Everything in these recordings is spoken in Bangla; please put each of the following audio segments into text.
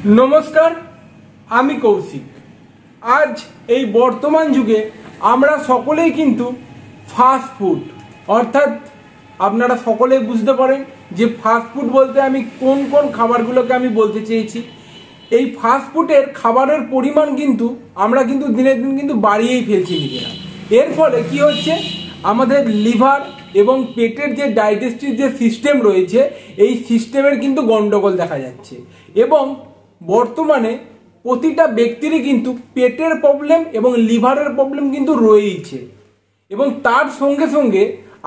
नमस्कार आमी कौशिक। आज এই বর্তমান যুগে আমরা সকলেই কিন্তু ফাস্ট ফুড অর্থাৎ আপনারা সকলেই বুঝতে পারেন যে ফাস্ট ফুড বলতে আমি কোন কোন খাবারগুলোকে আমি বলতে চেয়েছি। এই ফাস্ট ফুডের খাবারের পরিমাণ কিন্তু আমরা কিন্তু দিনের দিন কিন্তু বাড়িয়েই ফেলছি নিজেরা। এর ফলে কি হচ্ছে, আমাদের লিভার এবং পেটের যে ডাইজেস্টিভ যে সিস্টেম রয়েছে এই সিস্টেমের কিন্তু গন্ডগোল দেখা যাচ্ছে এবং বর্তমানে প্রতিটা ব্যক্তিরই কিন্তু পেটের প্রবলেম এবং লিভারের প্রবলেম কিন্তু রয়েইছে এবং তার সঙ্গে সঙ্গে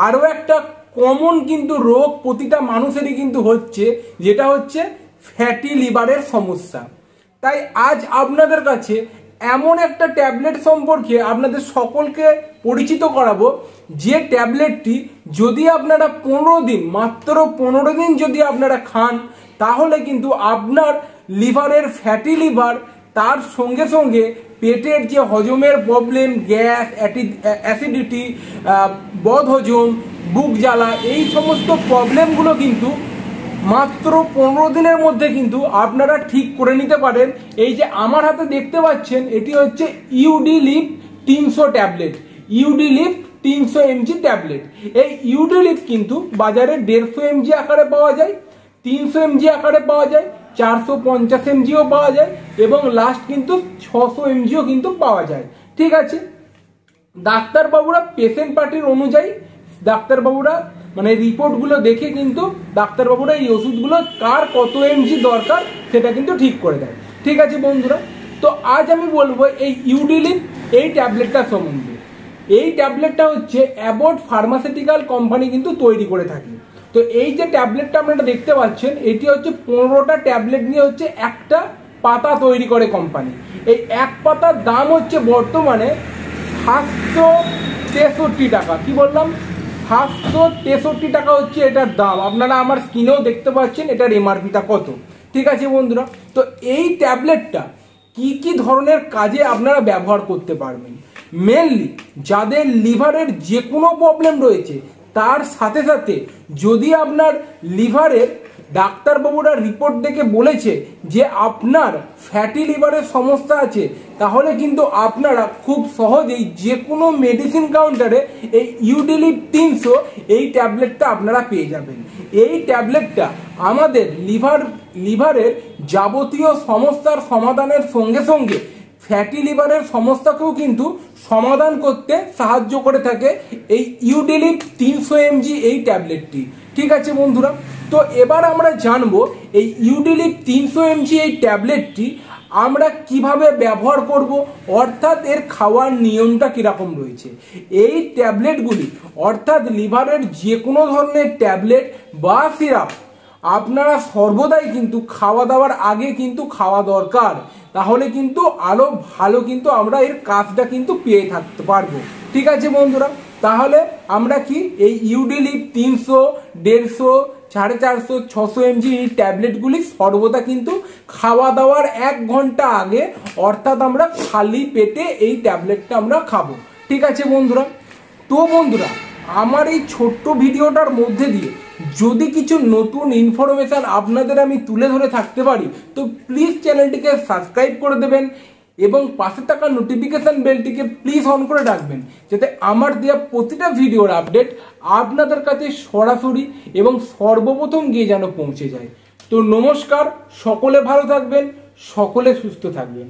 আরও একটা কমন কিন্তু রোগ প্রতিটা মানুষেরই কিন্তু হচ্ছে, যেটা হচ্ছে ফ্যাটি লিভারের সমস্যা। তাই আজ আপনাদের কাছে এমন একটা ট্যাবলেট সম্পর্কে আপনাদের সকলকে পরিচিত করাবো, যে ট্যাবলেটটি যদি আপনারা 15 দিন মাত্র 15 দিন যদি আপনারা খান তাহলে কিন্তু আপনার লিভারের ফ্যাটি লিভার তার সঙ্গে সঙ্গে পেটের যে হজমের প্রবলেম, গ্যাস, অ্যাসিডিটি, বদহজম, বুক জ্বালা, এই সমস্ত প্রবলেমগুলো কিন্তু মাত্র 15 দিনের মধ্যে কিন্তু আপনারা ঠিক করে নিতে পারেন। এই যে আমার হাতে দেখতে পাচ্ছেন এটি হচ্ছে Udiliv 300 tablet, Udiliv 300 mg tablet. এই ইউডি লিপ কিন্তু বাজারে 150 mg আকারে পাওয়া যায়, 300 mg আকারে পাওয়া যায়, 450 mgও পাওয়া যায় এবং লাস্ট কিন্তু 600 mgও কিন্তু পাওয়া যায়। ঠিক আছে, ডাক্তারবাবুরা পেশেন্ট পার্টির অনুযায়ী ডাক্তারবাবুরা মানে রিপোর্টগুলো দেখে কিন্তু ডাক্তারবাবুরা এই ওষুধগুলো কার কত এমজি দরকার সেটা কিন্তু ঠিক করে দেয়। ঠিক আছে বন্ধুরা, তো আজ আমি বলবো এই ইউডিলিপ এই ট্যাবলেটটা সম্বন্ধে। এই ট্যাবলেটটা হচ্ছে অ্যাবট ফার্মাসিউটিক্যাল কোম্পানি কিন্তু তৈরি করে থাকে। তো এই যে ট্যাবলেটটা আপনারা দেখতে পাচ্ছেন এটি হচ্ছে 15টা ট্যাবলেট নিয়ে হচ্ছে একটা পাতা তৈরি করে কোম্পানি। এই এক পাতার দাম হচ্ছে বর্তমানে 763 টাকা। কি বললাম, 763 টাকা হচ্ছে এটার দাম। আপনারা আমার স্ক্রিনেও দেখতে পাচ্ছেন এটার এমআরপিটা কত। ঠিক আছে বন্ধুরা, তো এই ট্যাবলেটটা কি কি ধরনের কাজে আপনারা ব্যবহার করতে পারবেন, মেনলি যাদের লিভারের যে কোনো প্রবলেম রয়েছে তার সাথে সাথে যদি আপনার লিভারের ডাক্তারবাবুরা রিপোর্ট দেখে বলেছে যে আপনার ফ্যাটি লিভারের সমস্যা আছে, তাহলে কিন্তু আপনারা খুব সহজেই যে কোনো মেডিসিন কাউন্টারে এই ইউডিলিপ 300 এই ট্যাবলেটটা আপনারা পেয়ে যাবেন। এই ট্যাবলেটটা আমাদের লিভারের যাবতীয় সমস্যার সমাধানের সঙ্গে সঙ্গে ফ্যাটি লিভারের সমস্যাকেও কিন্তু সমাধান করতে সাহায্য করে থাকে এই ইউডিলিপ 300 mg এই ট্যাবলেটটি। ঠিক আছে বন্ধুরা, তো এবার আমরা জানবো এই ইউডিলিপ 300 mg এই ট্যাবলেটটি আমরা কিভাবে ব্যবহার করব, অর্থাৎ এর খাওয়ার নিয়মটা কিরকম রয়েছে। এই ট্যাবলেটগুলি অর্থাৎ লিভারের যে কোনো ধরনের ট্যাবলেট বা সিরাপ আপনারা সর্বদাই কিন্তু খাওয়া দাওয়ার আগে কিন্তু খাওয়া দরকার, তাহলে কিন্তু আরো ভালো কিন্তু আমরা এর কাজটা কিন্তু পেয়ে থাকতে পারবো। ঠিক আছে বন্ধুরা, তাহলে আমরা কি এই ইউডিলিপ 300, 150, 450, 600 mg এই ট্যাবলেটগুলি সর্বদা কিন্তু খাওয়া দাওয়ার 1 ঘন্টা আগে অর্থাৎ আমরা খালি পেটে এই ট্যাবলেটটা আমরা খাবো। ঠিক আছে বন্ধুরা, তো বন্ধুরা আমার এই ছোট্ট ভিডিওটার মধ্যে দিয়ে যদি কিছু নতুন ইনফরমেশন আপনাদের আমি তুলে ধরে থাকতে পারি তো প্লিজ চ্যানেলটিকে সাবস্ক্রাইব করে দেবেন এবং পাশে থাকা নোটিফিকেশন বেলটিকে প্লিজ অন করে রাখবেন, যাতে আমার দেওয়া প্রতিটা ভিডিওর আপডেট আপনাদের কাছে সরাসরি এবং সর্বপ্রথম গিয়ে যেন পৌঁছে যায়। তো নমস্কার, সকলে ভালো থাকবেন, সকলে সুস্থ থাকবেন।